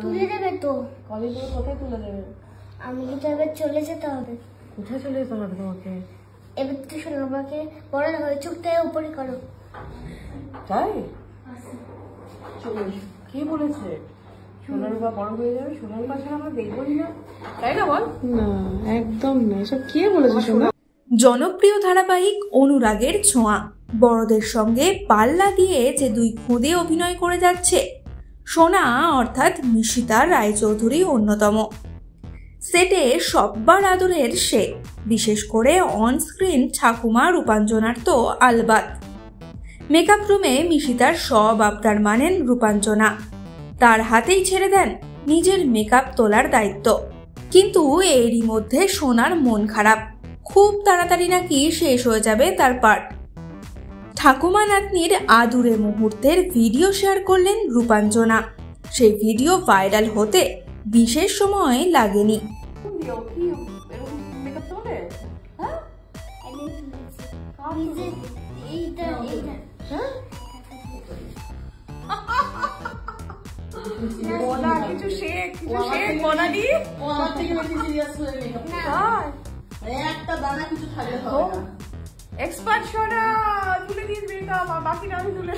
তুলে দেবে তো? কবে করে কোথায় তুলে দেবে? আমি কিন্তু এবার চলে যেতে হবে। কোথায় চলে যেতে হবে তোমাকে? এবার তো সোনাবাকে বড় হয়ে চুপতে উপরে করো। তাই চলে এসো। কে বলেছে সোনারূপা বড় হয়ে যাবে? সোনারূপা ছাড়া আমরা দেখবই না, তাই না বল? না একদম না, এসব কে বলেছে সোনা? জনপ্রিয় ধারাবাহিক অনুরাগের ছোঁয়া বড়দের সঙ্গে পাল্লা দিয়ে যে দুই খুদে অভিনয় করে যাচ্ছে, সোনা অর্থাৎ মিশিতা রায়চৌধুরী অন্যতম। সেটে সব্বার আদরের সে, বিশেষ করে অনস্ক্রিন ঠাকুমা রূপাঞ্জনার তো আলবাত। মেকআপ রুমে মিশিতার সব আবদার মানেন রূপাঞ্জনা, তার হাতেই ছেড়ে দেন নিজের মেকআপ তোলার দায়িত্ব। কিন্তু এরই মধ্যে সোনার মন খারাপ, খুব তাড়াতাড়ি নাকি শেষ হয়ে যাবে তার পার্ট। ঠাকুমা নাতনির আদুরে মুহূর্তের ভিডিও শেয়ার করলেন রূপাঞ্জনা। সেই ভিডিও ভাইরাল হতে বিশেষ সময় লাগেনি। কিছু শেখ বনালি আমার থেকে বেশি সিরিয়াস হয়ে একটা দানা কিছু থাকলে হবে না। এক্সপার্ট সোনা তুলে দিস মেকআপ, বাকিটা আমি তুলে